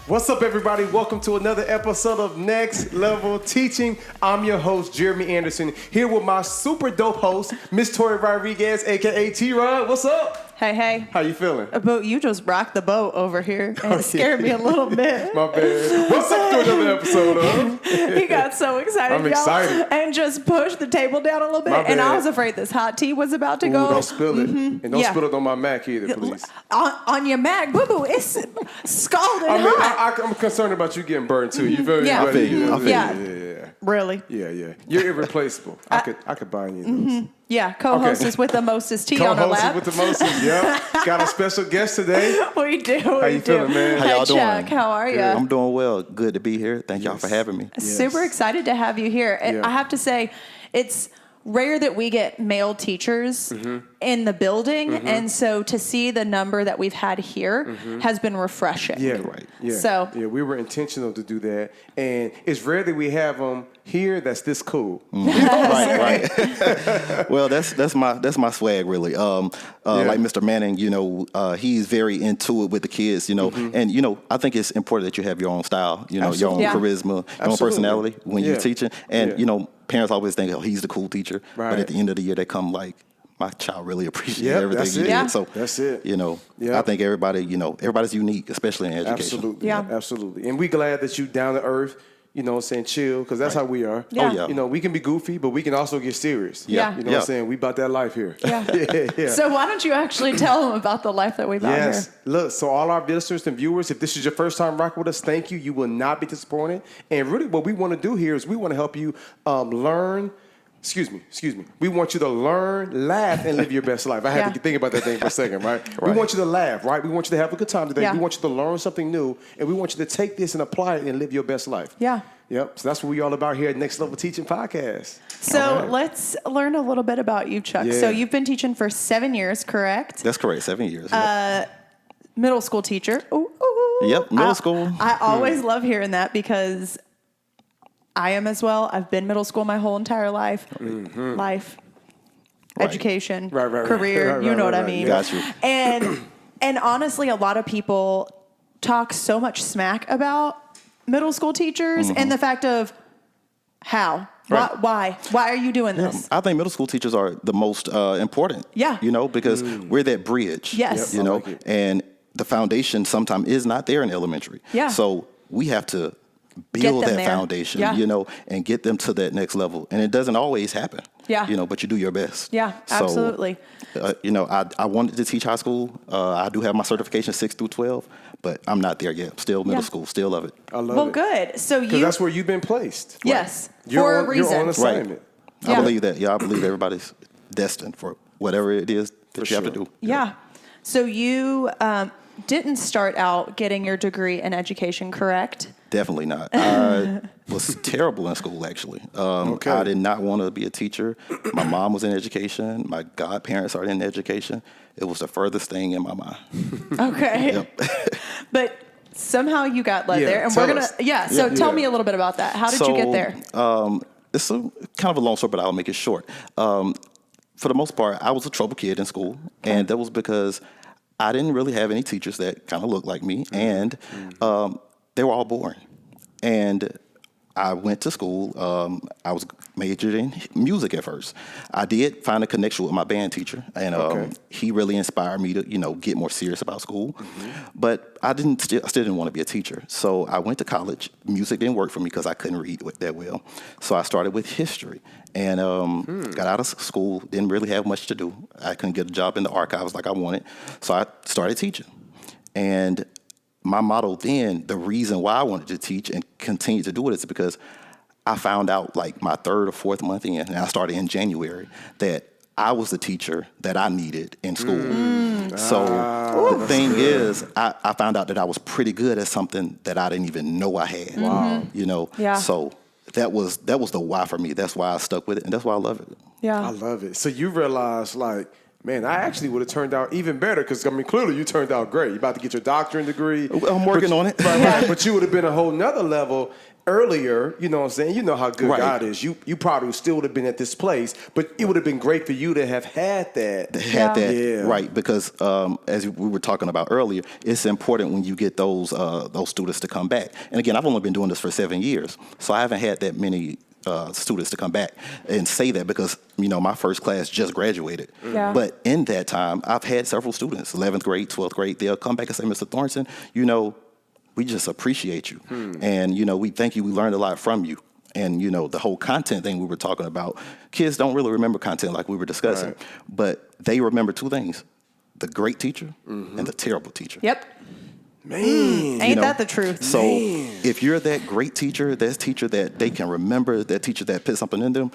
What's up, everybody? Welcome to another episode of Next Level Teaching. I'm your host, Jeremy Anderson, here with my super dope host, Miss Tori Rodriguez, a.k.a. T-Rod. What's up? Hey. How you feeling? You just rocked the boat over here, and it scared me a little bit. My bad. What's up to another episode of? He got so excited, I'm excited. and just pushed the table down a little bit. And I was afraid this hot tea was about to go. Don't spill it. And don't spill it on my Mac either, please. On your Mac, boo-boo, it's scalding hot. I'm concerned about you getting burned, too. You feel me? Yeah. I feel you. Yeah. Really? Yeah. You're irreplaceable. I could buy any of those. Yeah, co-hostess with the mostest tea on her lap. Co-hostess with the mostest, yeah. Got a special guest today. We do. How you feeling, man? How y'all doing? Chuck, how are you? I'm doing well. Good to be here. Thank y'all for having me. Yes. Super excited to have you here. And I have to say, it's rare that we get male teachers in the building. And so to see the number that we've had here has been refreshing. Yeah, right. Yeah. So we were intentional to do that. And it's rare that we have them here that's this cool. Right. Well, that's my swag, really. Like Mr. Manning, he's very into it with the kids, and I think it's important that you have your own style, your own charisma, your own personality when you're teaching. And parents always think, oh, he's the cool teacher, but at the end of the year, they come like, my child really appreciates everything you did. So that's it. I think everybody's unique, especially in education. Absolutely. And we're glad that you down to earth. Chill, because that's how we are. Yeah. We can be goofy, but we can also get serious. Yeah. You know what I'm saying? We about that life here. Yeah. So why don't you actually tell them about the life that we've got here? Look, so all our listeners and viewers, if this is your first time rocking with us, thank you. You will not be disappointed. And really what we want to do here is we want to help you learn. Excuse me. We want you to learn, laugh, and live your best life. I had to think about that thing for a second, right? We want you to laugh, right? We want you to have a good time today. We want you to learn something new, and we want you to take this and apply it and live your best life. Yeah. Yep. So that's what we're all about here at Next Level Teaching Podcast. So let's learn a little bit about you, Chuck. Yeah. So you've been teaching for 7 years, correct? That's correct, 7 years. Middle school teacher. Ooh. Yep, middle school. I always love hearing that because I am as well. I've been middle school my whole entire life. Education, career, you know what I mean. Got you. And honestly, a lot of people talk so much smack about middle school teachers and the fact of how. Why are you doing this? I think middle school teachers are the most important. Yeah. Because we're that bridge. Yes. And the foundation sometimes is not there in elementary. Yeah. So we have to build that foundation, Yeah. And get them to that next level. And it doesn't always happen. Yeah. But you do your best. Yeah, absolutely. So, I wanted to teach high school. I do have my certification 6 through 12, but I'm not there yet. Still middle school. Still love it. I love it. Well, good. So because that's where you've been placed. Yes. For a reason. You're on assignment. Right. I believe that. Yeah, I believe everybody's destined for whatever it is that you have to do. Yeah. So you didn't start out getting your degree in education, correct? Definitely not. I was terrible in school, actually. I did not want to be a teacher. My mom was in education. My godparents are in education. It was the furthest thing in my mind. Okay. Yep. But somehow you got led there. And we're going to, so tell me a little bit about that. How did you get there? It's kind of a long story, but I'll make it short. For the most part, I was a trouble kid in school. And that was because I didn't really have any teachers that kind of looked like me. And they were all boring. And I went to school. I was majored in music at first. I did find a connection with my band teacher, and he really inspired me to, get more serious about school. But I still didn't want to be a teacher. So I went to college. Music didn't work for me because I couldn't read that well. So I started with history, and got out of school. Didn't really have much to do. I couldn't get a job in the archives like I wanted. So I started teaching, and my motto then, the reason why I wanted to teach and continue to do it is because I found out like my 3rd or 4th month in, and I started in January, that I was the teacher that I needed in school. So the thing is, I found out that I was pretty good at something that I didn't even know I had. Wow. So that was the why for me. That's why I stuck with it, and that's why I love it. Yeah. I love it. So you realize, man, I actually would have turned out even better because, clearly you turned out great. You're about to get your doctorate degree. I'm working on it. Right. But you would have been a whole nother level earlier, you know what I'm saying? You know how good Right. God is. You probably still would have been at this place, but it would have been great for you to have had that. Yeah. Right, because as we were talking about earlier, it's important when you get those students to come back. And again, I've only been doing this for 7 years, so I haven't had that many students to come back and say that because, you know, my first class just graduated. Yeah. But in that time, I've had several students, 11th grade, 12th grade, they'll come back and say, Mr. Thornton, you know, we just appreciate you. And, you know, we thank you. We learned a lot from you. And, you know, the whole content thing we were talking about, kids don't really remember content like we were discussing, but they remember two things, the great teacher and the terrible teacher. Yep. Man. Ain't that the truth? So if you're that great teacher, that teacher that they can remember, that teacher that put something in them,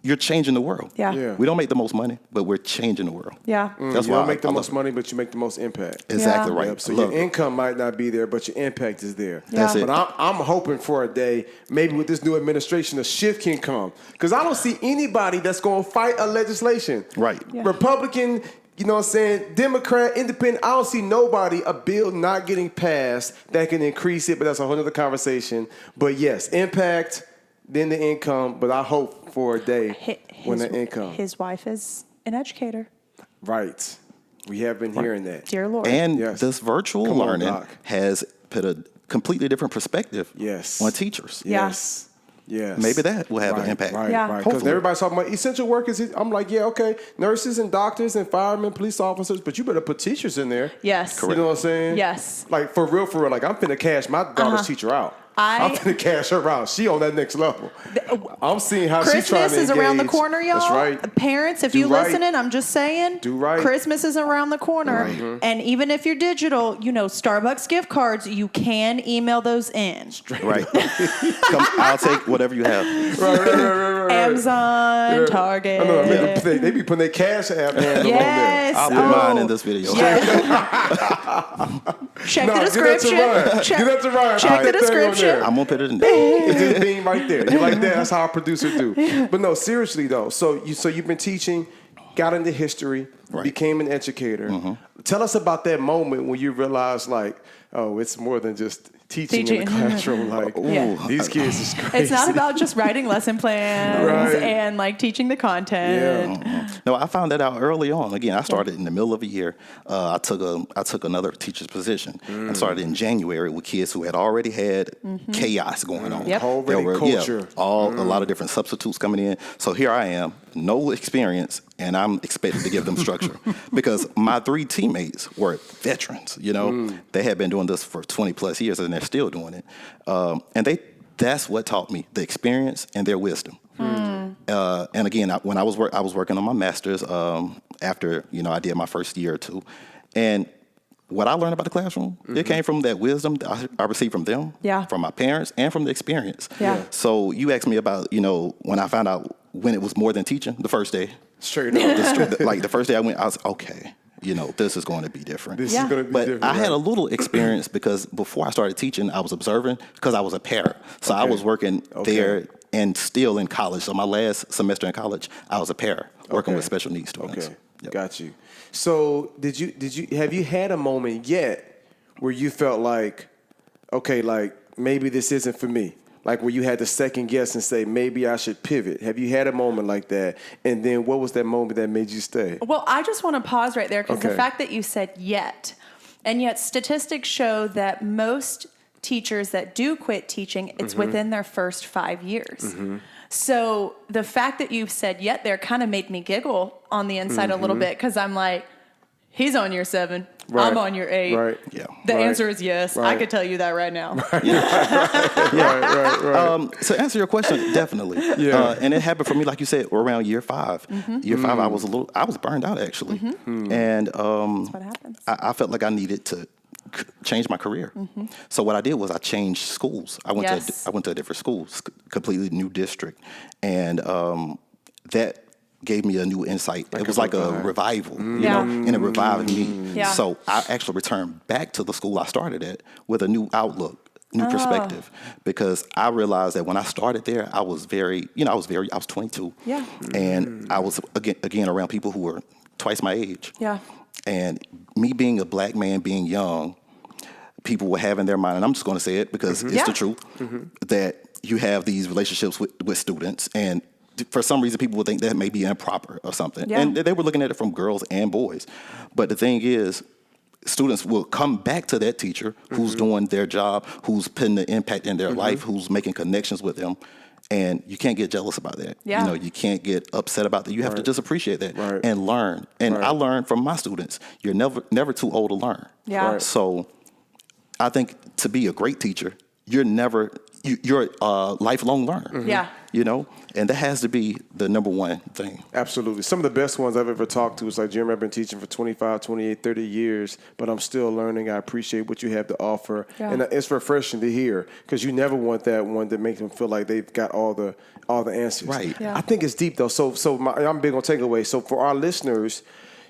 you're changing the world. Yeah. We don't make the most money, but we're changing the world. Yeah. That's You why don't make the I most love money, but you make the most impact. Exactly Yeah. right. Yep. So Look, your income might not be there, but your impact is there. That's it. But I'm hoping for a day, maybe with this new administration, a shift can come. Because I don't see anybody that's going to fight a legislation. Right. Yeah. Republican, you know what I'm saying, Democrat, Independent, I don't see nobody, a bill not getting passed that can increase it, but that's a whole other conversation. But yes, impact, then the income, but I hope for a day when the income. His wife is an educator. Right. We have been hearing that. Dear Lord. and Yes. this virtual Come on, learning Doc. has put a completely different perspective Yes. on teachers. Yeah. Yes. Yes. Maybe that will have an Right, impact. Right, Yeah. right. Because Hopefully. everybody's talking about essential workers. I'm like, yeah, okay, nurses and doctors and firemen, police officers, but you better put teachers in there. Yes. You know what I'm saying? Yes. Like, for real, like, I'm finna cash my daughter's teacher out. I'm finna cash her out. She on that next level. I'm seeing how she's trying Christmas to is around the engage. corner, y'all. That's right. Parents, if Do you right. listening, I'm just saying. Do right. Christmas is around the corner. Right. And even if you're digital, you know, Starbucks gift cards, you can email those in. Right. I'll take whatever you have. Right. Amazon, Target. I know, they be putting their cash app handle Yes. I'll put Oh. mine in this video. Check on there. the description. Get that to Ryan. Check, Get that to Ryan. check Put the that thing on there. description. I'm going to put it in. It's just being right there. You like that? That's how a producer do. But no, seriously though. So you've been teaching, got into history, Right. became an educator. Tell us about that moment when you realized, like, oh, it's more than just teaching in the classroom. Like, Yeah. these kids is crazy. It's not about just writing lesson plans Right. and like teaching the content. No, I found that out early on. Again, I started in the middle of a year. I took another teacher's position. I started in January with kids who had already had chaos going on. Yep. Already culture. a lot of different substitutes coming in. So here I am, no experience, and I'm expected to give them structure because my 3 teammates were veterans. You know, they had been doing this for 20 plus years, and they're still doing it. And that's what taught me the experience and their wisdom. And again, when I was working on my master's after I did my first year or two, and what I learned about the classroom, it came from that wisdom that I received from them, Yeah. from my parents, and from the experience. Yeah. So you asked me about when I found out when it was more than teaching the first day. Straight up. Like the first day I went, I was okay. This is going to be different. This Yeah. is going to be But different. I had a right? little experience because before I started teaching, I was observing because I was a parent. So I Okay. was working there and still in college. So my last semester in college, I was a parent working Okay. with special needs students. Okay, Yep. got you. So have you had a moment yet where you felt like, okay, like maybe this isn't for me? Like where you had to second guess and say, maybe I should pivot. Have you had a moment like that? And then what was that moment that made you stay? Well, I just want to pause right there because the Okay. fact that you said yet, and yet statistics show that most teachers that do quit teaching, it's within their first 5 years. So the fact that you said yet there kind of made me giggle on the inside a little bit because I'm like, he's on year 7. Right. I'm on year 8. Right. Yeah. The Right. answer is yes. I Right. could tell you that right now. Right. To answer your question, definitely. Yeah. And it happened for me, like you said, around year 5. Year 5, I was burned out actually, and That's what happens. I felt like I needed to change my career. So what I did was I changed schools. I went Yes. to a different school, completely new district, and that gave me a new insight. It was like a revival, Yeah. and it revived me. Yeah. So I actually returned back to the school I started at with a new outlook, new perspective, because I realized that when I started there, I was 22. Yeah. And I was again around people who were twice my age. Yeah. And me being a black man, being young, people will have in their mind, and I'm just going to say it because it's the truth, that you have these relationships with students, and for some reason people would think that may be improper or something. Yeah. And they were looking at it from girls and boys. But the thing is, students will come back to that teacher who's doing their job, who's putting the impact in their life, who's making connections with them. And you can't get jealous about that. Yeah. You know, you can't get upset about that. You have to just appreciate that and learn. And I learn from my students. You're never too old to learn. Yeah. Right. So I think to be a great teacher, you're a lifelong learner. Yeah. You know, and that has to be the number one thing. Absolutely. Some of the best ones I've ever talked to is like, Jim, I've been teaching for 25, 28, 30 years, but I'm still learning. I appreciate what you have to offer. Yeah. And it's refreshing to hear, because you never want that one that makes them feel like they've got all the answers. Right. Yeah. I think it's deep, though. I'm big on takeaways. So for our listeners,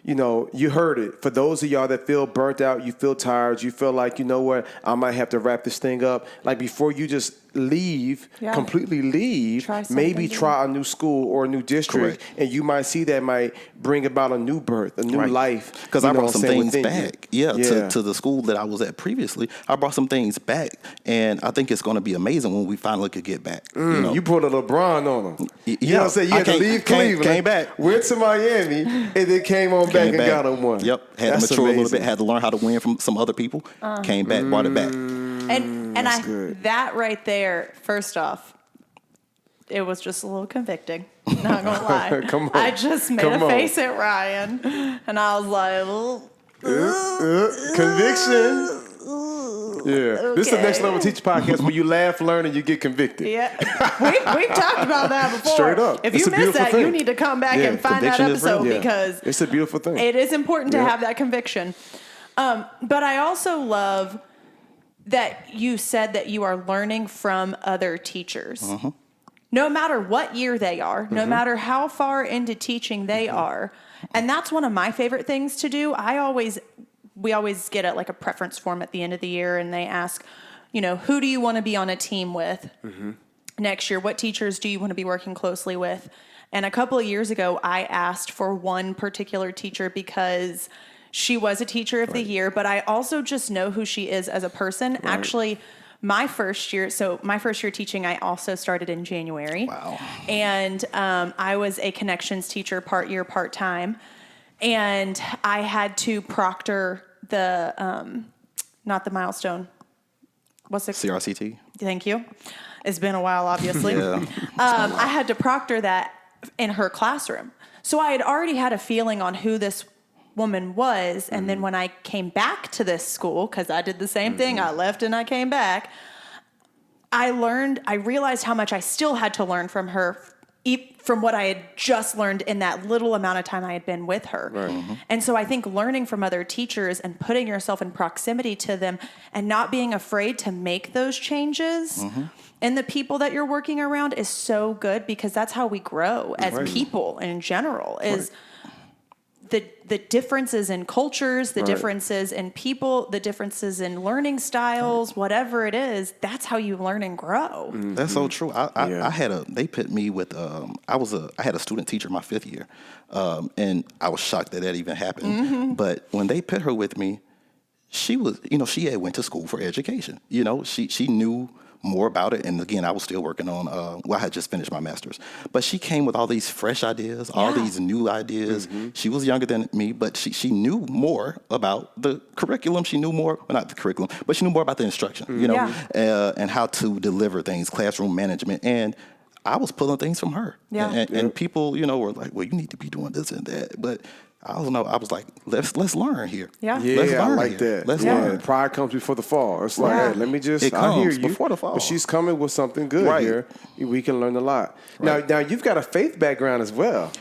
you know, you heard it. For those of y'all that feel burnt out, you feel tired, you feel like, you know what, I might have to wrap this thing up. Like, before you just leave, completely leave, maybe try a new school or a new district. Correct. And you might see that might bring about a new birth, a new life. Because I brought some things back. Yeah. To the school that I was at previously. I brought some things back. And I think it's going to be amazing when we finally could get back. You know? You put a LeBron on them. You know what I'm saying? You had to leave Cleveland, came back, went to Miami, and then came back and got him one. Yep. Had to mature a little bit, had to learn how to win from some other people. Came back, brought it back. And that right there, first off, it was just a little convicting. Not gonna lie. Come on. I just made a face at Ryan, and I was like, conviction. Yeah, this is the Next Level Teacher podcast where you laugh, learn, and you get convicted. Yeah, we've talked about that before. Straight up. If It's you a missed beautiful that, thing. you need to come back and find that conviction is real. episode because it's a beautiful thing. it is important to have that conviction. But I also love that you said that you are learning from other teachers. No matter what year they are, no matter how far into teaching they are. And that's one of my favorite things to do. We always get like a preference form at the end of the year, and they ask, you know, who do you want to be on a team with next year? What teachers do you want to be working closely with? And a couple of years ago, I asked for one particular teacher because she was a teacher of the year, but I also just know who she is as a person. Actually, my first year teaching, I also started in January. Wow. And I was a connections teacher, part year, part time. And I had to proctor the, not the milestone. What's it? CRCT. Thank you. It's been a while, obviously. Yeah. I had to proctor that in her classroom. So I had already had a feeling on who this woman was. And then when I came back to this school, because I did the same thing, I left and I came back, I realized how much I still had to learn from her, from what I had just learned in that little amount of time I had been with her. Right. And so I think learning from other teachers and putting yourself in proximity to them and not being afraid to make those changes in the people that you're working around is so good, because that's how we grow as people in general, is the differences in cultures, the differences in people, the differences in learning styles, whatever it is, that's how you learn and grow. That's so true. They put me with, I had a student teacher my 5th year, and I was shocked that even happened. But when they put her with me, she was, she had went to school for education. She knew more about it. And again, I was still working on, I had just finished my master's. But she came with all these fresh ideas, all these new ideas. She was younger than me, but she knew more about the curriculum. She knew more, well, not the curriculum, but she knew more about the instruction, and how to deliver things, classroom management. And I was pulling things from her. And people, were like, well, you need to be doing this and that. But I don't know. I was like, let's learn here. Let's learn I like that. Let's learn. Pride comes before the fall. It's like, hey, let me just. I hear you before the fall. But she's coming with something good here. We can learn a lot. Now you've got a faith background as well.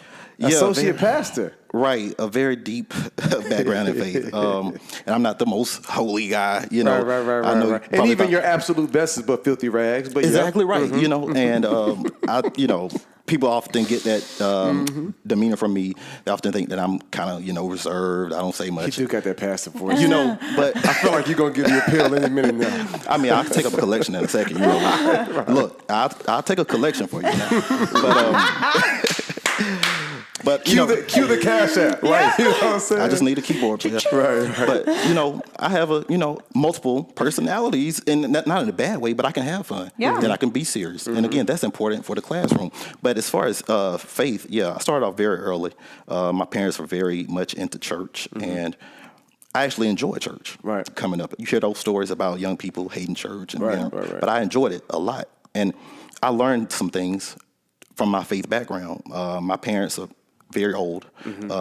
Associate pastor. Right, a very deep background in faith. And I'm not the most holy guy, Right. I know and even your absolute best is but filthy rags. But exactly right, and people often get that demeanor from me. They often think that I'm kind of, reserved. I don't say much. You do got that pastor voice. But I feel like you're going to give me a pill any minute now. I mean, I'll take up a collection in a second. Look, I'll take a collection for you now. But cue the cash app, right? You know what I'm saying? I just need a keyboard player. Right. But I have multiple personalities, and not in a bad way, but I can have fun. Yeah. Then I can be serious, and again, that's important for the classroom. But as far as faith, I started off very early. My parents were very much into church, and I actually enjoyed church. Right. Coming up, you hear those stories about young people hating church, and Right. but I enjoyed it a lot, and I learned some things from my faith background. My parents are very old.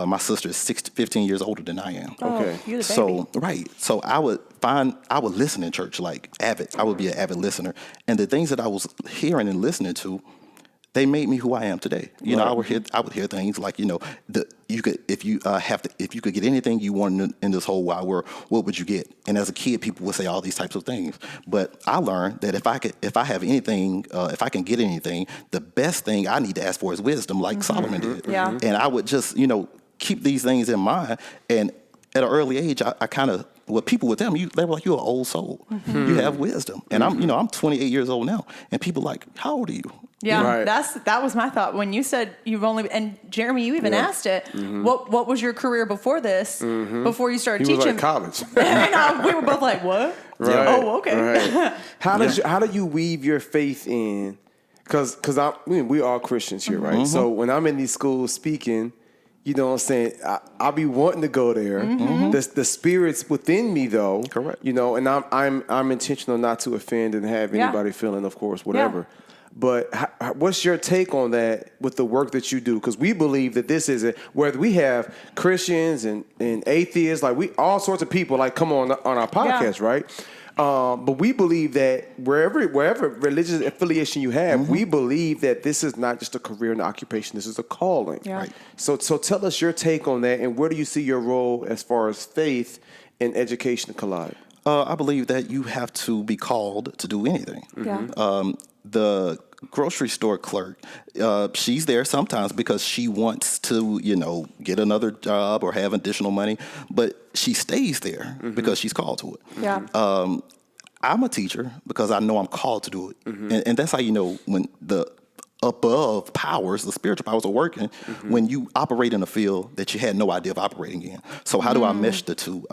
My sister is 15 years older than I am. Okay. Oh, you're the baby. So I would listen in church like avid. I would be an avid listener, and the things that I was hearing and listening to, they made me who I am today. I would hear things like, if you could get anything you wanted in this whole wide world, what would you get? And as a kid, people would say all these types of things. But I learned that if I have anything, if I can get anything, the best thing I need to ask for is wisdom, like Solomon did. Yeah. And I would just, keep these things in mind. And at an early age, I kind of, what people would tell me, they were like, you're an old soul. You have wisdom. And I'm 28 years old now. And people like, how old are you? Yeah, Right. that was my thought when you said you've only, and Jeremy, you even asked it. What was your career before this? Before you started He was teaching? like college. I know, we were both like, what? Right. Oh, okay. Right. How do you weave your faith in? Because we are Christians here, right? So when I'm in these schools speaking, you know what I'm saying, I'll be wanting to go there. The spirit's within me, though. Correct. And I'm intentional not to offend and have anybody feeling, of course, whatever. Yeah. But what's your take on that with the work that you do? Because we believe that this is whether we have Christians and atheists, like we all sorts of people like come on our podcast, right? But we believe that wherever religious affiliation you have, we believe that this is not just a career and occupation. This is a calling. Yeah. Right. So tell us your take on that, and where do you see your role as far as faith and education collide? I believe that you have to be called to do anything. Yeah. The grocery store clerk, she's there sometimes because she wants to, get another job or have additional money, but she stays there because she's called to it. Yeah. I'm a teacher because I know I'm called to do it. And that's how you know when the above powers, the spiritual powers are working, when you operate in a field that you had no idea of operating in. So how do I mesh the two?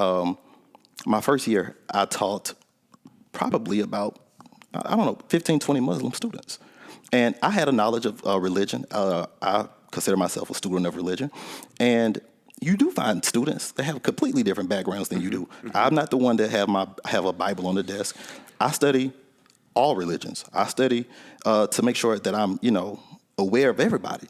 My first year, I taught probably about 15, 20 Muslim students. And I had a knowledge of religion. I consider myself a student of religion. And you do find students that have completely different backgrounds than you do. I'm not the one that have a Bible on the desk. I study all religions. I study to make sure that I'm, aware of everybody.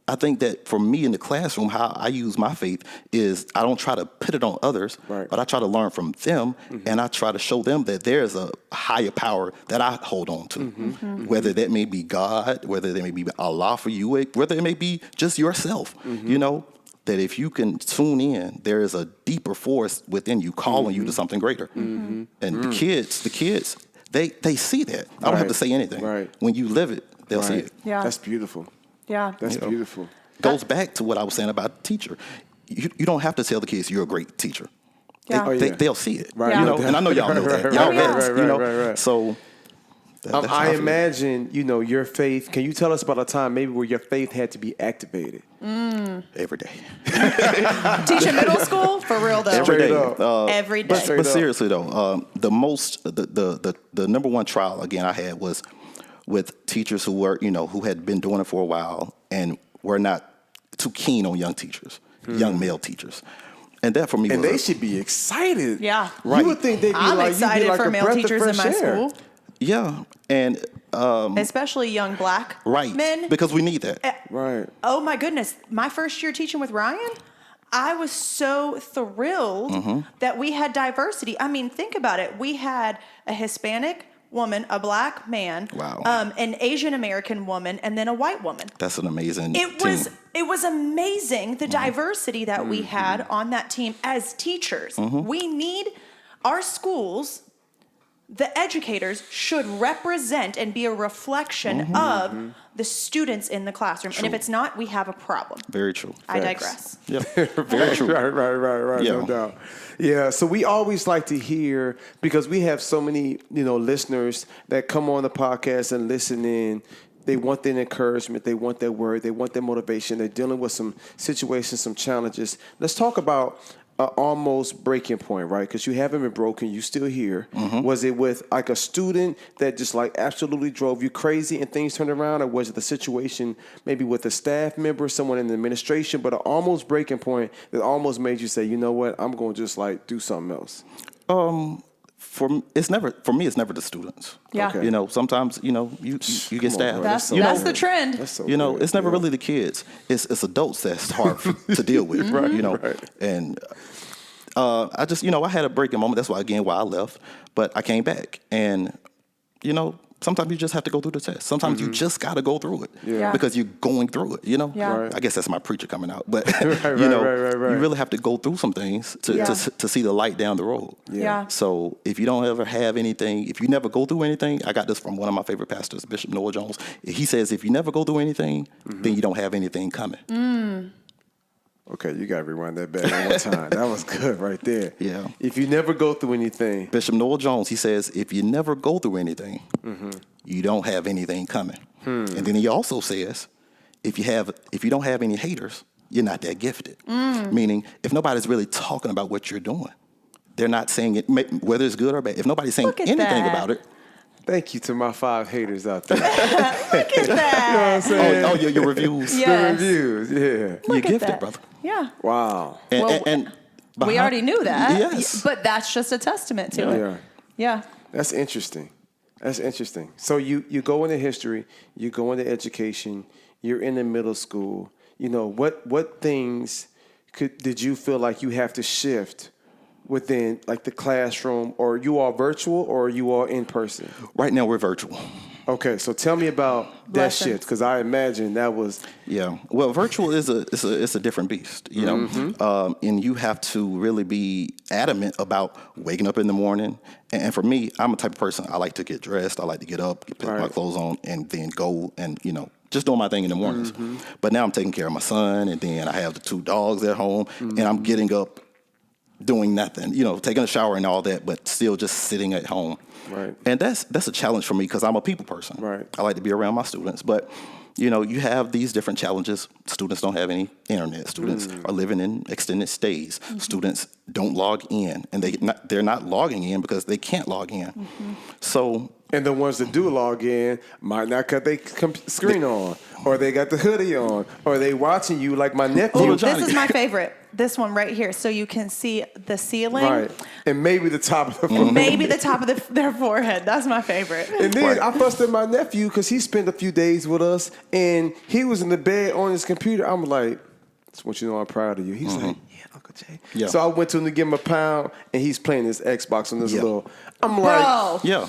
I think that for me in the classroom, how I use my faith is I don't try to put it on others, but I try to learn from them, and I try to show them that there's a higher power that I hold on to, whether that may be God, whether that may be Allah for you, whether it may be just yourself, that if you can tune in, there is a deeper force within you calling you to something greater. And the kids, they see that. I don't have to say anything. Right. When you live it, they'll see it. Yeah. That's beautiful. Yeah. That's beautiful. Goes back to what I was saying about the teacher. You don't have to tell the kids you're a great teacher. Yeah. They'll see it. Right. Yeah. And I know y'all know that. Right, Y'all right, vets, right. So that's how I feel. imagine, your faith. Can you tell us about a time maybe where your faith had to be activated? Every day. Teaching middle school? For real, though. Every day. Every day. But seriously though, the number one trial again I had was with teachers who were, who had been doing it for a while and were not too keen on young teachers, young male teachers. And that for me And was they should be excited. Yeah. Right. You would think they'd be I'm like, excited you'd be like for a male breath of teachers in fresh my air. school. yeah. And Especially young black men. because we need that. Right. Oh my goodness. My first year teaching with Ryan, I was so thrilled that we had diversity. I mean, think about it. We had a Hispanic woman, a black man, Wow. an Asian American woman, and then a white woman. That's an amazing It team. was amazing the diversity that we had on that team as teachers. We need our schools. The educators should represent and be a reflection of the students in the classroom. True. And if it's not, we have a problem. Very true. I Facts. digress. Yep. Very true. Right. Yeah. No doubt. Yeah. So we always like to hear, because we have so many, listeners that come on the podcast and listen in. They want that encouragement. They want that word. They want that motivation. They're dealing with some situations, some challenges. Let's talk about an almost breaking point, right? Because you haven't been broken. You still here. Was it with like a student that just like absolutely drove you crazy and things turned around? Or was it the situation maybe with a staff member, someone in the administration, but an almost breaking point that almost made you say, you know what, I'm going to just like do something else? For me, it's never the students. Yeah. Okay. You know, sometimes, you know, you get stabbed. That's You know, the trend. That's so you know, good. it's never really the kids. It's adults that's hard to deal with, right? You know, Right. And I just, you know, I had a breaking moment. That's why I left. But I came back, and you know, sometimes you just have to go through the test. Sometimes you just got to go through it Yeah. because you're going through it. You know, Yeah. Right. I guess that's my preacher coming out. But Right, you know, right. you really have to go through some things to see the light down the road. Yeah. So if you don't ever have anything, if you never go through anything, I got this from one of my favorite pastors, Bishop Noah Jones. He says, if you never go through anything, then you don't have anything coming. Okay, you got to rewind that back one more time. That was good right there. Yeah. If you never go through anything. Bishop Noah Jones, he says, if you never go through anything, you don't have anything coming. And then he also says, if you don't have any haters, you're not that gifted. Meaning, if nobody's really talking about what you're doing, they're not saying it, whether it's good or bad. If nobody's saying Look at anything that. about it, Thank you to my 5 haters out there. Look at that. oh, your reviews, Yes. The reviews, yeah. you're Look at gifted, that. brother. Yeah. Wow. And, Well, and We behind- already knew that. Yes. But that's just a testament to it. Yeah. Yeah. That's interesting. That's interesting. So you go into history, you go into education, you're in the middle school. You know, what things did you feel like you have to shift within like the classroom, or you all virtual or you all in person? Right now we're virtual. Okay, so tell me about that Lessons. shift, because I imagine that was Yeah. Well, virtual is a different beast, you know, and you have to really be adamant about waking up in the morning. And for me, I'm a type of person. I like to get dressed. I like to get up, put my Right. clothes on, and then go and just doing my thing in the mornings. But now I'm taking care of my son, and then I have the 2 dogs at home, and I'm getting up, doing nothing, taking a shower and all that, but still just sitting at home. Right. And that's a challenge for me because I'm a people person. Right. I like to be around my students, but you have these different challenges. Students don't have any internet. Students are living in extended stays. Students don't log in, and they're not logging in because they can't log in. So. And the ones that do log in might not cut their screen on, or they got the hoodie on, or they watching you like my nephew. Ooh, this is my favorite. This one right here. So you can see the ceiling. Right. And maybe the top of the phone. Maybe the top of their forehead. That's my favorite. And then Right. I fussed at my nephew because he spent a few days with us, and he was in the bed on his computer. I'm like, just want you to know I'm proud of you. He's like, yeah, Uncle Jay. Yeah. So I went to him to give him a pound, and he's playing his Xbox on this Yeah. little. I'm like, Bro, Yeah.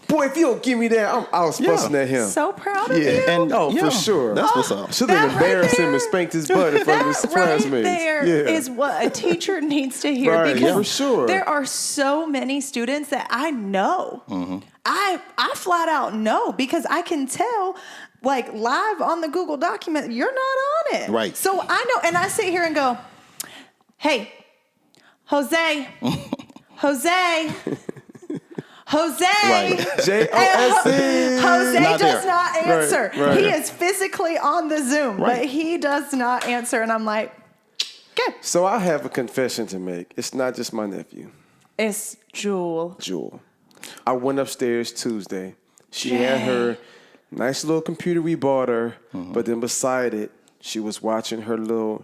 boy, if you don't give me that, I was Yeah. fussing at him. so proud of Yeah. you. And for sure. That's what's up. Should have That right embarrassed him there- and spanked his butt in front of his That right classmates. there is what a teacher needs to hear, Right, because for sure. there are so many students that I know. I flat out know, because I can tell, like, live on the Google document, you're not on it. Right. So I know, and I sit here and go, hey, Jose, Jose. Right. J-O-S-E. Jose Not does there. not answer. right. He is physically on the Zoom, Right. but he does not answer. And I'm like, good. So I have a confession to make. It's not just my nephew, It's Jewel. Jewel. I went upstairs Tuesday. She had her nice little computer we bought her, but then beside it, she was watching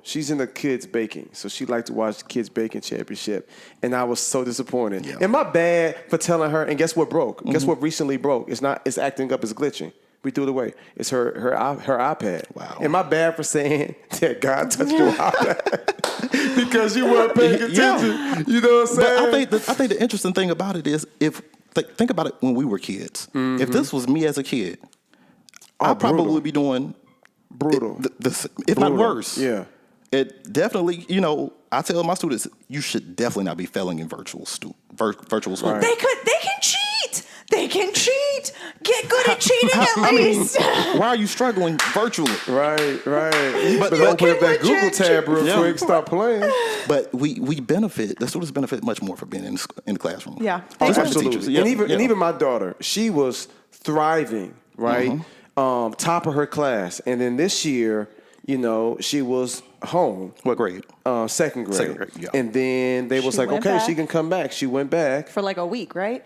she's in the kids baking. So she liked to watch the kids baking championship. And I was so disappointed. Yeah. And my bad for telling her, and guess what broke? Guess what recently broke? It's acting up, it's glitching. We threw it away. It's her iPad. Wow. And my bad for saying that God touched your iPad because you weren't paying attention. Yeah. You know what I'm saying? But I think the interesting thing about it is think about it when we were kids. If this was me as a kid, I probably brutal. would be doing Brutal. if not Brutal. worse. Yeah. It definitely, I tell my students, you should definitely not be failing in virtual school. Right. They can cheat. They can cheat. Get good at cheating at least. Why are you struggling virtually? Right. But But you open up can that Google legit tab real Yeah. quick, stop playing. But we benefit. The students benefit much more for being in the classroom. Yeah. Just like the Absolutely. teachers. Yeah, And yeah. even my daughter, she was thriving, right? top of her class. And then this year, she was home. What grade? Second grade. Second grade, yeah. And then they was like, went okay, back. she can come back. She went back For like a week, right?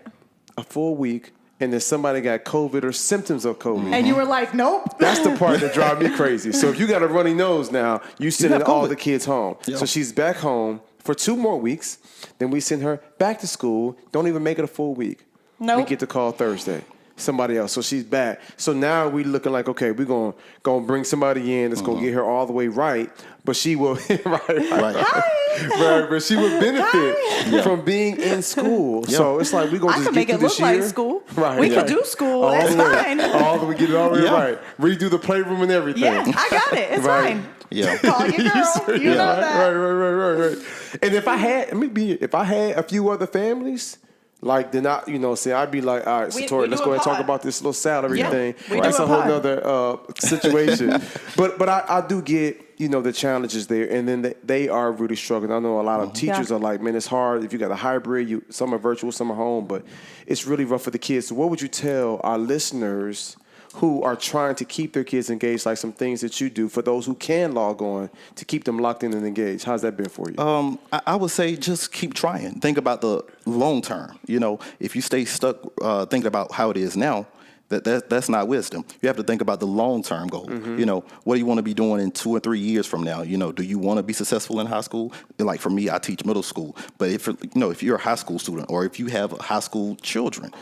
a full week. And then somebody got COVID or symptoms of COVID. And you were like, nope. That's the part that drives me crazy. So if you got a runny nose now, you sending have all COVID. the kids home. Yeah. So she's back home for 2 more weeks. Then we send her back to school. Don't even make it a full week. Nope. We get the call Thursday. Somebody else. So she's back. So now we looking like, okay, we're going to bring somebody in that's going to get her all the way right. But she will, right, but she would benefit from being in school. Yeah. So it's like we're going to just get through this year. I can make it look like school. Right. We could do school. It's fine. All the way, get it all the way right. Redo the playroom and everything. Yeah, I got it. It's fine. Yeah. Call your girl. You know that. Right. And if I had a few other families, like then I'd be like, all right, Satori, let's go ahead and talk about this little salary thing. That's a whole nother situation. But I do get, the challenges there, and then they are really struggling. I know a lot of teachers are like, man, it's hard if you got a hybrid. Some are virtual, some are home, but it's really rough for the kids. So what would you tell our listeners who are trying to keep their kids engaged, like some things that you do for those who can log on to keep them locked in and engaged? How's that been for you? I would say just keep trying. Think about the long term. If you stay stuck thinking about how it is now, that's not wisdom. You have to think about the long term goal. What do you want to be doing in 2 or 3 years from now? Do you want to be successful in high school? Like for me, I teach middle school. But if you're a high school student or if you have high school children,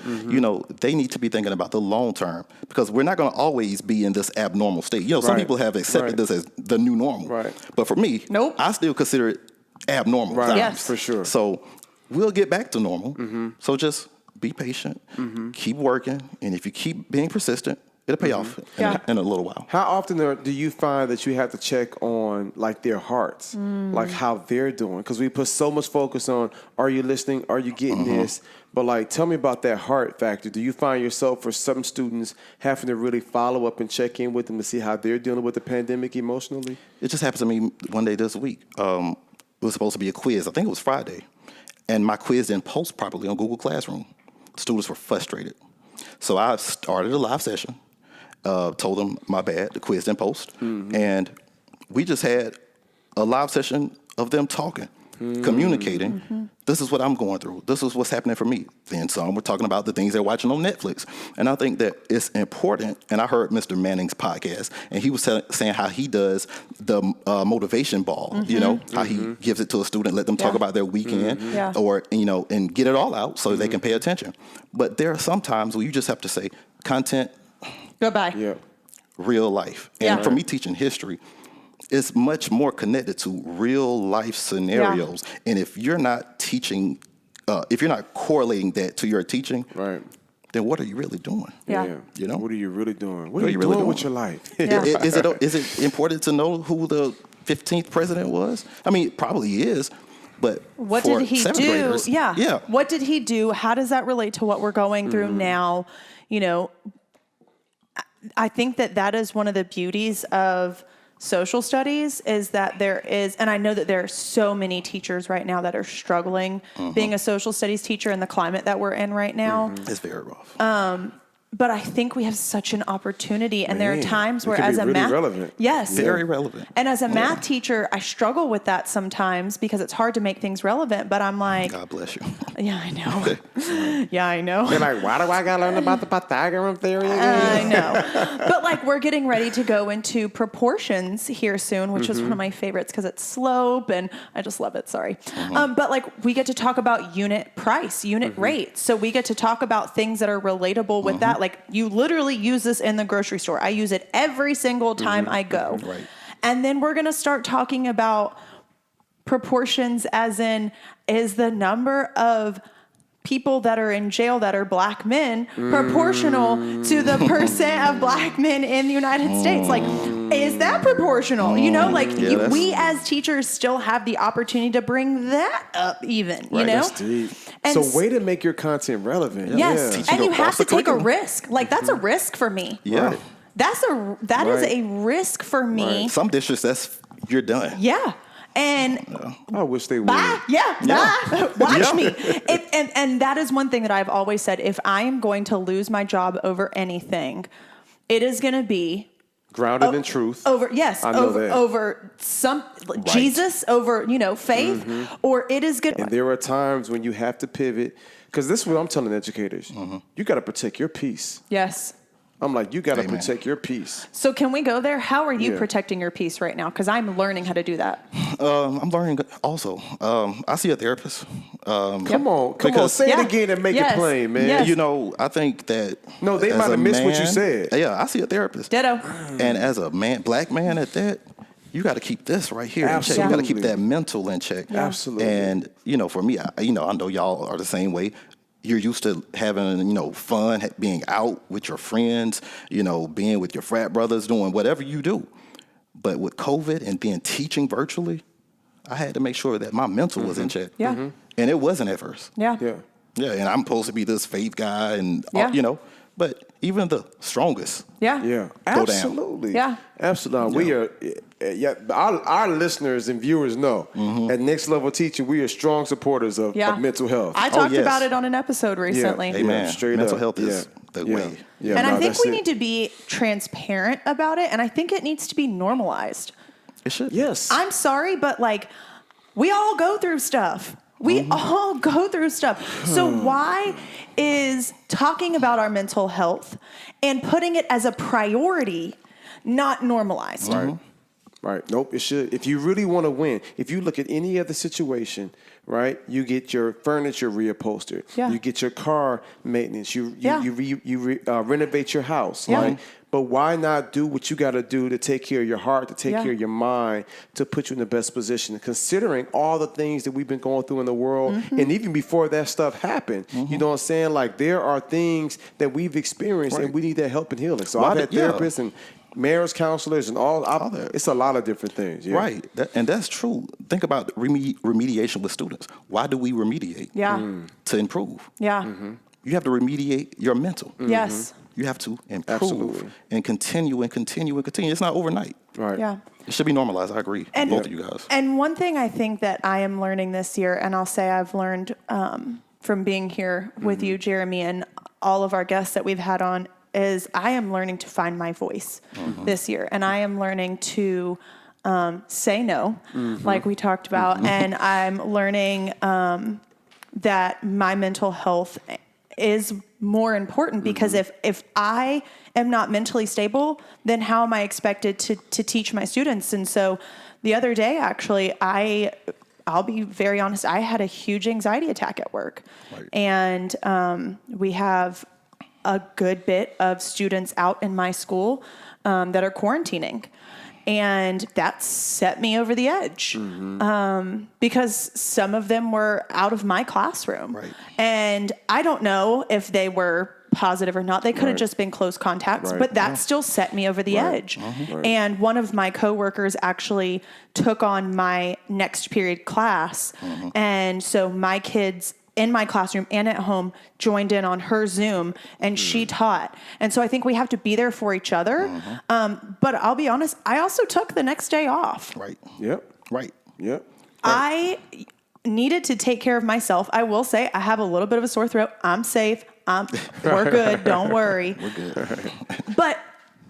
they need to be thinking about the long term, because we're not going to always be in this abnormal state. Some people have accepted this as the new normal. Right. But for me, nope. I still consider it abnormal. Right. Times. Yes. For sure. So we'll get back to normal. So just be patient, keep working, and if you keep being persistent, it'll pay off in a little while. How often do you find that you have to check on like their hearts, like how they're doing? Because we put so much focus on, are you listening? Are you getting this? But like, tell me about that heart factor. Do you find yourself, for some students, having to really follow up and check in with them to see how they're dealing with the pandemic emotionally? It just happened to me one day this week. It was supposed to be a quiz. I think it was Friday. And my quiz didn't post properly on Google Classroom. Students were frustrated. So I started a live session, told them my bad, the quiz didn't post. And we just had a live session of them talking, communicating. This is what I'm going through. This is what's happening for me. Then some were talking about the things they're watching on Netflix. And I think that it's important. And I heard Mr. Manning's podcast, and he was saying how he does the motivation ball, how he gives it to a student, let them talk about their weekend or, and get it all out so they can pay attention. But there are some times where you just have to say content, Goodbye. Yeah. real life. And for me teaching history, it's much more connected to real life scenarios. And if you're not teaching, if you're not correlating that to your teaching, Right. then what are you really doing? Yeah. What are you really doing? What are you really doing with your life? Is it important to know who the 15th president was? I mean, it probably is. But what for did he seventh do? graders, Yeah. What did he do? How does that relate to what we're going through now? I think that is one of the beauties of social studies, is that there is, and I know that there are so many teachers right now that are struggling being a social studies teacher in the climate that we're in right now. It's very rough. But I think we have such an opportunity, and there are times where, as a really math, relevant. Very relevant. and as a math teacher, I struggle with that sometimes because it's hard to make things relevant. But I'm like, God bless you. yeah, I know. Yeah, I know. They're like, why do I got to learn about the Pythagorean theory again? I know. But like, we're getting ready to go into proportions here soon, which is one of my favorites because it's slope and I just love it. Sorry. But like, we get to talk about unit price, unit rate. So we get to talk about things that are relatable with that. Like, you literally use this in the grocery store. I use it every single time I go. Right. And then we're going to start talking about proportions, as in, is the number of people that are in jail that are black men proportional to the percent of black men in the United States? Like, is that proportional? We as teachers still have the opportunity to bring that up even, Right, that's deep. And so way to make your content relevant. yes, Yeah. and you have to take a curriculum. risk. Like, that's a risk for me. Yeah. Right. That is a risk for me. Some districts, you're done. Yeah. And I wish they would. bye. Yeah. Bye. Watch me. And that is one thing that I've always said. If I am going to lose my job over anything, it is going to be grounded in truth. Over Jesus, over, faith, or it is good. And there are times when you have to pivot, because this is what I'm telling educators. You got to protect your peace. Yes. I'm like, you got to protect your peace. So can we go there? How are you protecting your peace right now? Because I'm learning how to do that. I'm learning also. I see a therapist. Come on. Say it again and make it plain, man. Yes. I think that... No, they might have missed what you said. Yeah, I see a therapist. Ditto. And as a black man at that, you got to keep this right here in check. You got to keep that mental in check. Yeah. Absolutely. And, for me, I know y'all are the same way. You're used to having, fun, being out with your friends, being with your frat brothers, doing whatever you do. But with COVID and being teaching virtually, I had to make sure that my mental was in check. Yeah. And it wasn't at first. Yeah. Yeah, and I'm supposed to be this faith guy and, but even the strongest. Yeah. Absolutely. Yeah. Absolutely. We are, our listeners and viewers know at Next Level Teaching, we are strong supporters of mental health. I talked about it on an episode recently. Yeah. Amen. Straight mental up. health is the way. Yeah, and I think we need to be transparent about it, and I think it needs to be normalized. It should. Yes. I'm sorry, but we all go through stuff. We all go through stuff. So why is talking about our mental health and putting it as a priority not normalized? Right. Nope, it should. If you really want to win, if you look at any other situation, right, you get your furniture reupholstered. Yeah. You get your car maintenance. You renovate your house. Yeah. Right? But why not do what you got to do to take care of your heart, to take care of your mind, to put you in the best position, considering all the things that we've been going through in the world. And even before that stuff happened, you know what I'm saying? Like, there are things that we've experienced and we need that help and healing. So I've had therapists and marriage counselors and all that. It's a lot of different things. Yeah. Right. And that's true. Think about remediation with students. Why do we remediate? Yeah. To improve. Yeah. You have to remediate your mental. Yes. You have to improve and continue. It's not overnight. Right. Yeah. It should be normalized. I agree. Both of you guys. And one thing I think that I am learning this year, and I'll say I've learned from being here with you, Jeremy, and all of our guests that we've had on, is I am learning to find my voice this year. And I am learning to say no, like we talked about. And I'm learning that my mental health is more important, because if I am not mentally stable, then how am I expected to teach my students? And so the other day, actually, I'll be very honest, I had a huge anxiety attack at work. Right. And we have a good bit of students out in my school that are quarantining. And that set me over the edge because some of them were out of my classroom. Right. And I don't know if they were positive or not. They could have just been close contacts, but that still set me over the edge. And one of my coworkers actually took on my next period class. And so my kids in my classroom and at home joined in on her Zoom, and she taught. And so I think we have to be there for each other. But I'll be honest, I also took the next day off. Right. Yep. Right. Yep. I needed to take care of myself. I will say I have a little bit of a sore throat. I'm safe. We're good. Don't worry. We're good. But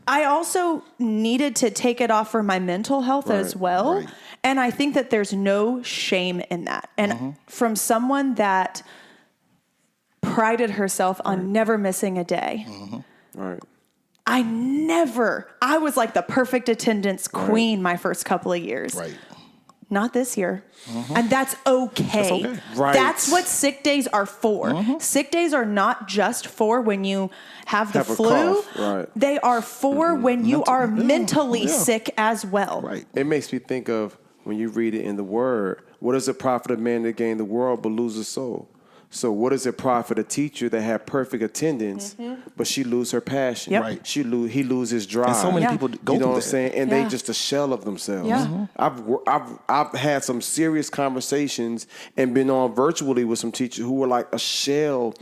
I also needed to take it off for my mental health as well. Right. And I think that there's no shame in that. And from someone that prided herself on never missing a day. Right. I was like the perfect attendance queen my first couple of years. Right. Not this year. And that's okay. That's okay. Right. That's what sick days are for. Sick days are not just for when you have the flu. Right. They are for when you are mentally sick as well. Right. It makes me think of when you read it in the Word. What does it profit a man to gain the world but lose his soul? So what does it profit a teacher that had perfect attendance, but she lose her passion? Yep. Right. He lose his drive. And so many people go you know through what I'm that. saying? And they just a shell of themselves. Yeah. I've had some serious conversations and been on virtually with some teachers who were like a shell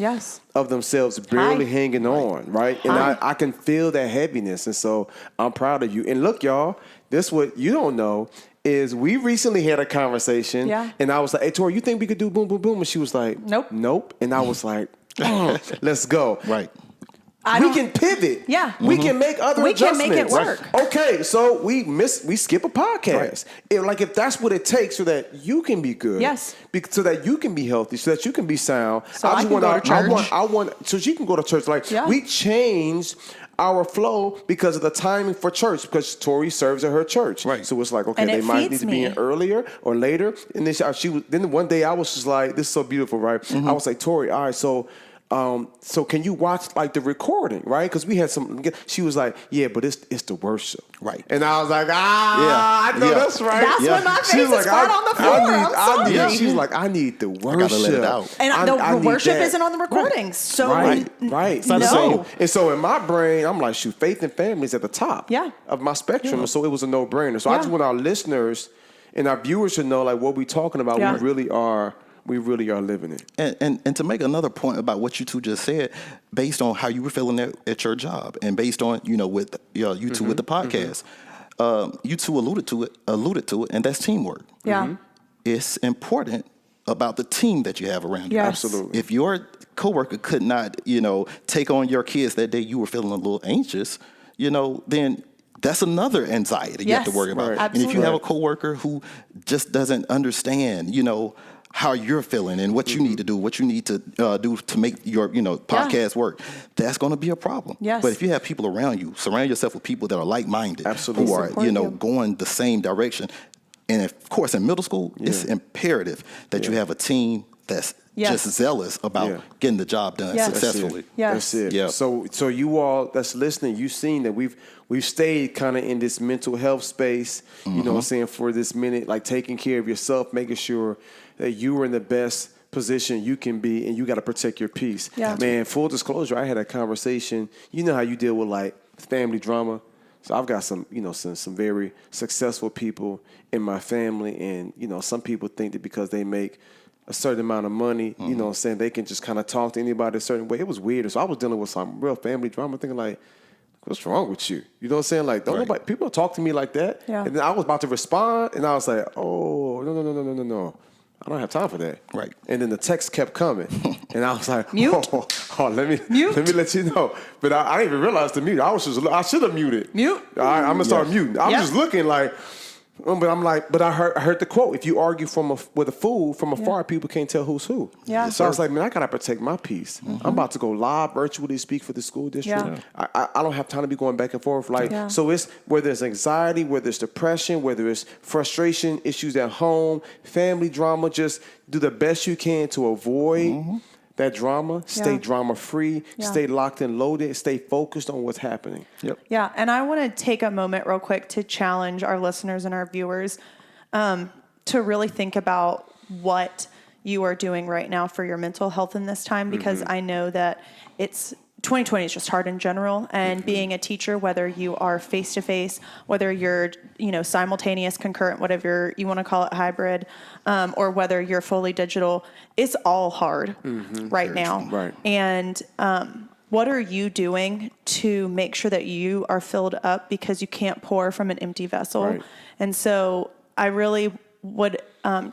of themselves, barely hanging on, right? And I can feel that heaviness. And so I'm proud of you. And look, y'all, this what you don't know is we recently had a conversation and I was like, hey, Tori, you think we could do boom, boom, boom? And she was like, Nope. Nope. And I was like, let's go. Right. We can pivot. Yeah. We can make other adjustments. We can make it work. Okay, so we skip a podcast. If that's what it takes so that you can be good. Yes. So that you can be healthy, so that you can be sound. So I can go to church. I want so she can go to church. We changed our flow because of the timing for church, because Tori serves at her church. Right. So it's like, okay, And they it might need feeds to be me. in earlier or later. And then one day I was just like, this is so beautiful, right? I was like, Tori, all right, so can you watch like the recording, right? Because we had some. She was like, "Yeah, but it's the worship, Right?" And I was like, I know that's right. That's when my face is flat on the floor. I'm sorry. She's like, I need the worship. gotta let it out. And I the need worship that. isn't on the recordings. So Right. It's not the same. no. And so in my brain, I'm like, shoot, faith and family is at the top of my spectrum. And so it was a no-brainer. So I just want our listeners and our viewers to know like what we're talking about. Yeah. We really are living it. And to make another point about what you two just said, based on how you were feeling at your job, and based on with you two with the podcast, you two alluded to it, and that's teamwork. Yeah. It's important about the team that you have around you. Yes. Absolutely. If your coworker could not, take on your kids that day, you were feeling a little anxious, then that's another anxiety you have to Yes. worry about. Right. And if you have a Right. coworker who just doesn't understand, how you're feeling and what you need to do, what you need to do to make your, podcast work, that's going to be a problem. Yes. But if you have people around you, surround yourself with people that are like-minded, Absolutely. who are, Support you. going the same direction. And of course, in middle school, it's imperative that you have a team that's Yes. just zealous about getting the job done Yes. successfully. Yes. That's it. Yeah. So you all that's listening, you've seen that we've stayed kind of in this mental health space, you know what I'm saying, for this minute, like taking care of yourself, making sure that you are in the best position you can be, and you got to protect your peace. Yeah. Man, full disclosure, I had a conversation. You know how you deal with like family drama. So I've got some very successful people in my family, and some people think that because they make a certain amount of money, you know what I'm saying, they can just kind of talk to anybody a certain way. It was weird. So I was dealing with some real family drama, thinking like, what's wrong with you? You know what I'm saying? Like, don't nobody, people don't talk to me like that. Yeah. And then I was about to respond, and I was like, oh, no. I don't have time for that. Right. And then the text kept coming. And I was like, Mute. let me let you know. But I didn't even realize to mute. I should have muted. Mute. All right, I'm gonna start muting. I'm Yep. just looking like, but I'm like, but I heard the quote. If you argue with a fool from afar, people can't tell who's who. Yeah. So I was like, man, I gotta protect my peace. I'm about to go live virtually speak for the school district. Yeah. I don't have time to be going back and forth. Yeah. So it's whether it's anxiety, whether it's depression, whether it's frustration, issues at home, family drama. Just do the best you can to avoid that drama. Stay drama free. Yeah. Stay locked and loaded. Stay focused on what's happening. Yep. Yeah, and I want to take a moment real quick to challenge our listeners and our viewers to really think about what you are doing right now for your mental health in this time, because I know that 2020 is just hard in general, and being a teacher, whether you are face-to-face, whether you're simultaneous, concurrent, whatever you want to call it, hybrid, or whether you're fully digital, it's all hard right now. Right. And what are you doing to make sure that you are filled up, because you can't pour from an empty vessel? Right. And so I really would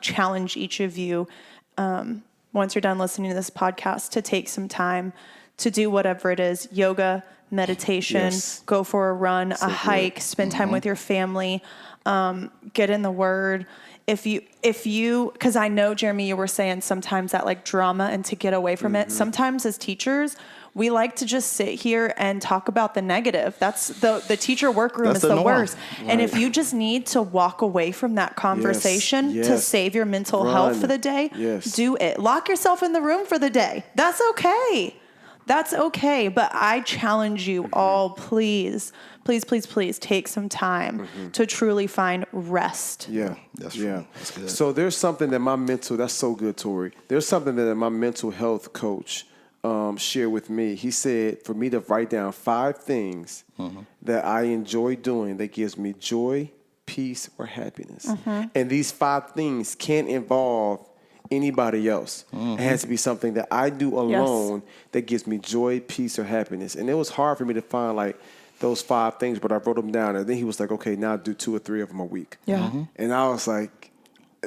challenge each of you, once you're done listening to this podcast, to take some time to do whatever it is: yoga, meditation, Yes. go for a run, a hike, spend time with your family, get in the Word. If you, because I know, Jeremy, you were saying sometimes that like drama, and to get away from it. Sometimes as teachers, we like to just sit here and talk about the negative. That's the teacher workroom is That's the the norm. worst. And if you just need to walk away from that conversation to Yes. save your mental Run. health for the day, Yes. do it. Lock yourself in the room for the day. That's okay. That's okay. But I challenge you all, please take some time to truly find rest. Yeah, That's true. Yeah, That's good. So there's something that that's so good, Tori. There's something that my mental health coach shared with me. He said for me to write down 5 things that I enjoy doing that gives me joy, peace, or happiness. And these 5 things can't involve anybody else. It has to be something that I do alone that gives me joy, peace, or happiness. And it was hard for me to find like those 5 things, but I wrote them down. And then he was like, okay, now do 2 or 3 of them a week. Yeah. And I was like,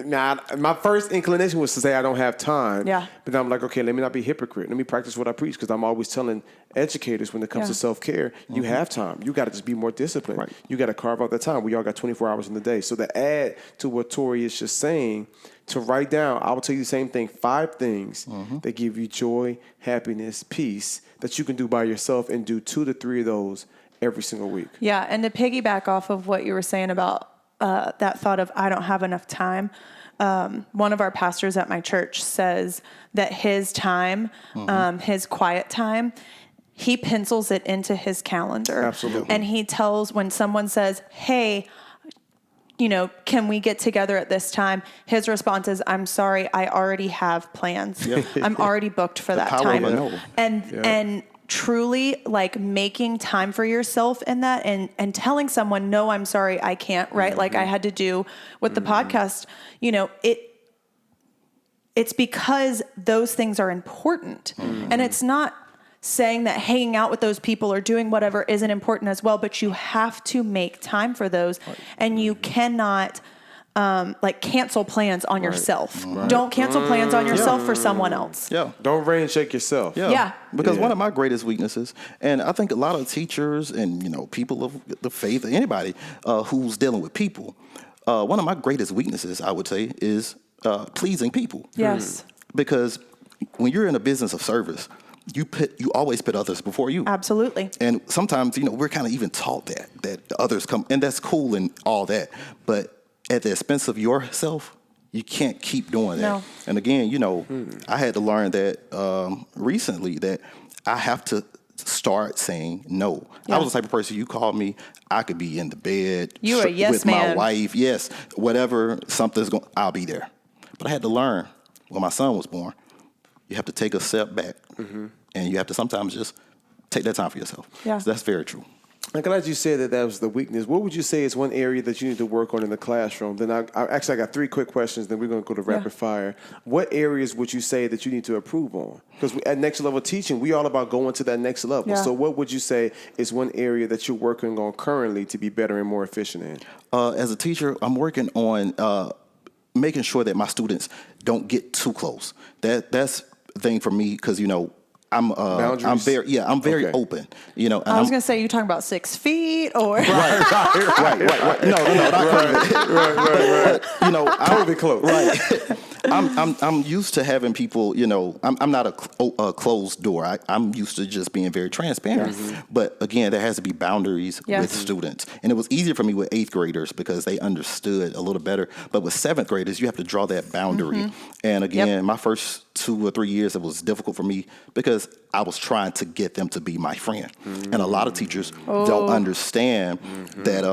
Now, my first inclination was to say I don't have time. Yeah. But I'm like, okay, let me not be a hypocrite. Let me practice what I preach, because I'm always telling educators when it comes to self-care, you have time. You got to just be more disciplined. Right. You got to carve out that time. We all got 24 hours in the day. So to add to what Tori is just saying, to write down, I will tell you the same thing, 5 things that give you joy, happiness, peace, that you can do by yourself, and do 2 to 3 of those every single week. Yeah, and to piggyback off of what you were saying about that thought of I don't have enough time. One of our pastors at my church says that his time, his quiet time, he pencils it into his calendar. Absolutely. And he tells when someone says, hey, can we get together at this time? His response is, I'm sorry, I already have plans. Yep. I'm already booked for that time. And truly like making time for yourself in that and telling someone, no, I'm sorry, I can't, right? Like I had to do with the podcast, it's because those things are important. And it's not saying that hanging out with those people or doing whatever isn't important as well, but you have to make time for those. And you cannot cancel plans on yourself. Right. Don't cancel plans on yourself for someone else. Yeah. Don't rain check yourself. Yeah. Because one of my greatest weaknesses, and I think a lot of teachers and people of the faith, anybody who's dealing with people, one of my greatest weaknesses, I would say, is pleasing people. Yes. Because when you're in a business of service, you always put others before you. Absolutely. And sometimes, we're kind of even taught that others come, and that's cool and all that, but at the expense of yourself, you can't keep doing that. No. And again, I had to learn that recently, that I have to start saying no. Yeah. I was the type of person, you called me, I could be in the bed with my wife. Yes, whatever, I'll be there. But I had to learn when my son was born, you have to take a step back, and you have to sometimes just take that time for yourself. Yeah. So that's very true. I'm glad you said that was the weakness. What would you say is one area that you need to work on in the classroom? Then I got 3 quick questions. Then we're going to go to rapid fire. What areas would you say that you need to improve on? Because at next level teaching, we all about going to that next level. Yeah. So what would you say is one area that you're working on currently to be better and more efficient in? As a teacher, I'm working on making sure that my students don't get too close. That's the thing for me, because I'm very open. I was going to say, you talking about 6 feet or right. No, right. But, totally close. Right. I'm used to having people. I'm not a closed door. I'm used to just being very transparent. But again, there has to be boundaries with students, and it was easier for me with 8th graders because they understood a little better. But with 7th graders, you have to draw that boundary. And again, my first 2 or 3 years, it was difficult for me because I was trying to get them to be my friend. And a lot of teachers don't understand that,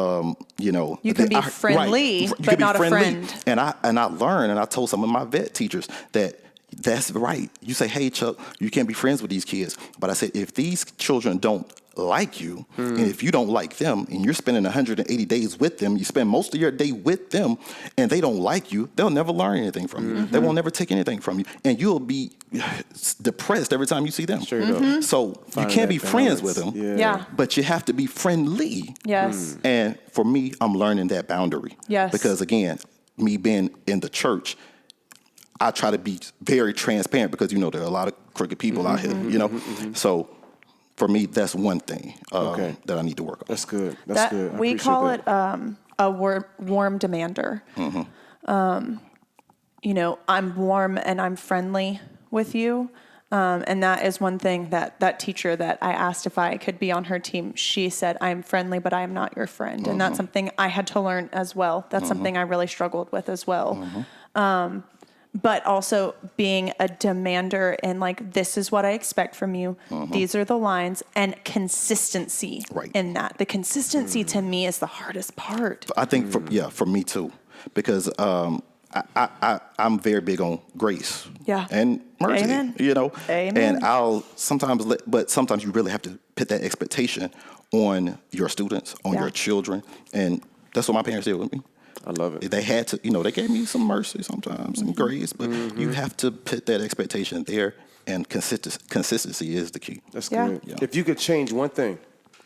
you can be friendly, but not a friend. And I learned, and I told some of my vet teachers that's right. You say, hey, Chuck, you can't be friends with these kids. But I said, if these children don't like you, and if you don't like them, and you're spending 180 days with them, you spend most of your day with them, and they don't like you, they'll never learn anything from you. They won't never take anything from you, and you'll be depressed every time you see them. So you can't be friends with them, but you have to be friendly. Yes. And for me, I'm learning that boundary. Yes. Because again, me being in the church, I try to be very transparent because there are a lot of crooked people out here. So for me, that's one thing that I need to work on. That's good. That's good. We call it a warm demander. I'm warm and I'm friendly with you. And that is one thing that teacher that I asked if I could be on her team, she said, I'm friendly, but I am not your friend. And that's something I had to learn as well. That's something I really struggled with as well. But also being a demander and this is what I expect from you. These are the lines, and consistency in that. The consistency to me is the hardest part. I think for me too, because I'm very big on grace and mercy, Amen. Amen. And I'll sometimes but sometimes you really have to put that expectation on your students, on your children. And that's what my parents did with me. I love it. They had to, they gave me some mercy sometimes and grace, but you have to put that expectation there, and consistency is the key. That's good. Yeah. If you could change one thing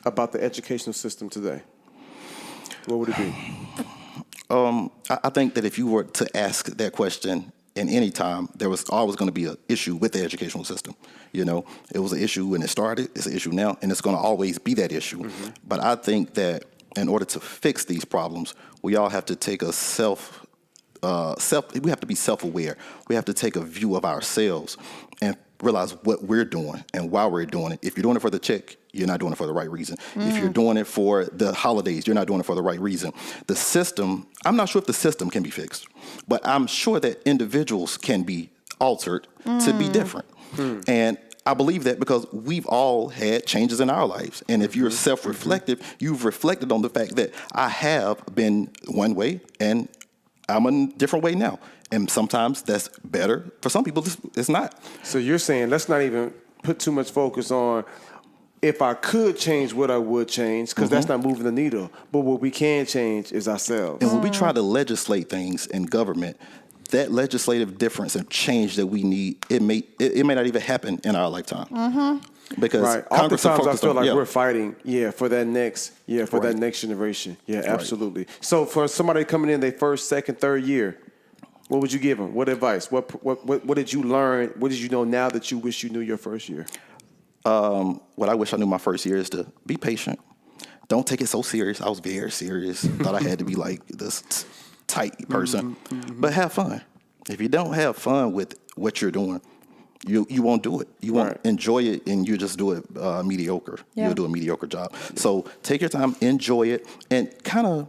about the educational system today, what would it be? I think that if you were to ask that question in any time, there was always going to be an issue with the educational system. You know, it was an issue when it started, it's an issue now, and it's going to always be that issue. But I think that in order to fix these problems, we all have to take a we have to be self-aware. We have to take a view of ourselves and realize what we're doing and why we're doing it. If you're doing it for the check, you're not doing it for the right reason. If you're doing it for the holidays, you're not doing it for the right reason. The system, I'm not sure if the system can be fixed, but I'm sure that individuals can be altered to be different. And I believe that because we've all had changes in our lives. And if you're self-reflective, you've reflected on the fact that I have been one way and I'm a different way now. And sometimes that's better. For some people, it's not. So you're saying let's not even put too much focus on if I could change what I would change, because that's not moving the needle. But what we can change is ourselves. And when we try to legislate things in government, that legislative difference and change that we need, it may not even happen in our lifetime. Because Congress oftentimes I feel like we're fighting, for that next, that next generation. Yeah, absolutely. So for somebody coming in their first, second, third year, what would you give them? What advice? What did you learn? What did you know now that you wish you knew your first year? What I wish I knew my first year is to be patient. Don't take it so serious. I was very serious. Thought I had to be like this tight person. But have fun. If you don't have fun with what you're doing, you won't do it. You won't enjoy it, and you just do it mediocre. Yeah. You'll do a mediocre job. So take your time, enjoy it, and kind of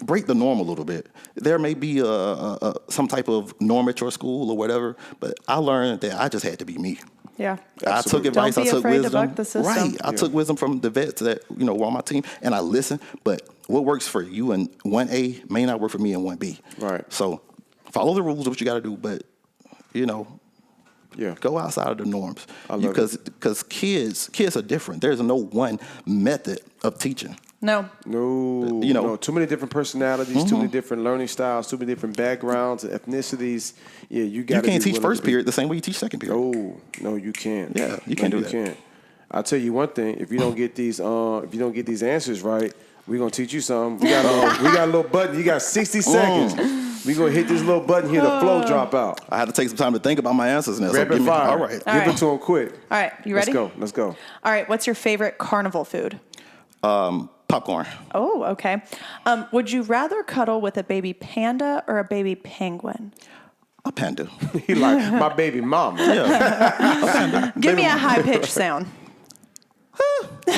break the norm a little bit. There may be some type of norm at your school or whatever, but I learned that I just had to be me. Yeah. I took advice. Don't be I took afraid wisdom. to buck the system. Right. I took wisdom from the vets that were on my team, and I listened. But what works for you in 1A may not work for me in 1B. Right. So follow the rules of what you got to do, but go outside of the norms. Because kids are different. There's no one method of teaching. No. No. Too many different personalities, too many different learning styles, too many different backgrounds and ethnicities. Yeah, you can't teach first period the same way you teach second period. Oh, no, you can't. Yeah, you can't do that. Can't. I'll tell you one thing: if you don't get these, answers right, we're gonna teach you something. We got a little button. You got 60 seconds. We're gonna hit this little button here. The flow drop out. I had to take some time to think about my answers now. Rapid fire. All right, give it to them quick. All right, you ready? Let's go. All right, what's your favorite carnival food? Popcorn. Oh, okay. Would you rather cuddle with a baby panda or a baby penguin? A panda. He like my baby mama. Yeah. Give me a high-pitched sound. Who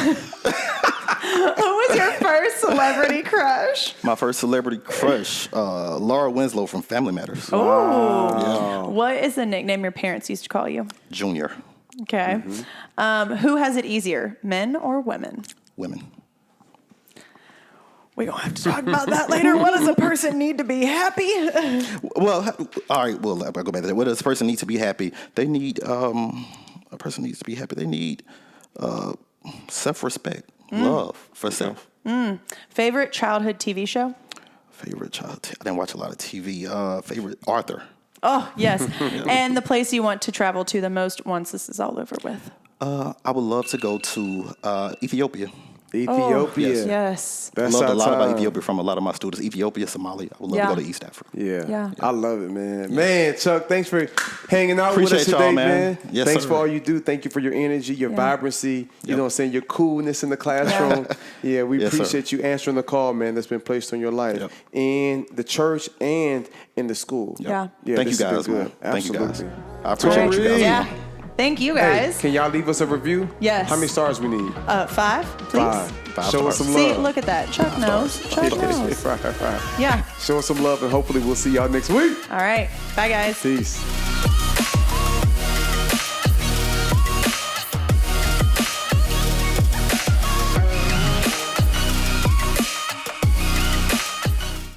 was your first celebrity crush? My first celebrity crush, Laura Winslow from Family Matters. Oh. Yeah. What is the nickname your parents used to call you? Junior. Okay. Who has it easier, men or women? Women. We're going to have to talk about that later. What does a person need to be happy? Well, all right. Well, I'll go back to that. What does a person need to be happy? They need, a person needs to be happy. They need self-respect, love for self. Favorite childhood TV show? Favorite child. I didn't watch a lot of TV. Favorite Arthur. Oh, yes. And the place you want to travel to the most once this is all over with? I would love to go to Ethiopia. Ethiopia. Yes. I learned a lot about Ethiopia from a lot of my students. Ethiopia, Somalia. I would love to go to East Africa. Yeah. I love it, man. Man, Chuck, thanks for hanging out with us Appreciate today, y'all, man. Yes, thanks for all you do. Thank you for your energy, your vibrancy, you know what I'm saying, your coolness in the classroom. We appreciate you answering the call, man, that's been placed on your life in the church and in the school. Yeah. Thank you guys, man. Thank you guys. I appreciate you guys. Yeah. Thank you, guys. Hey, can y'all leave us a review? Yes. How many stars we need? 5, please. 5 Show us stars. some See, love. look at that. Chuck knows. Chuck knows. Right. Yeah. Show us some love, and hopefully we'll see y'all next week. All right. Bye, guys. Peace.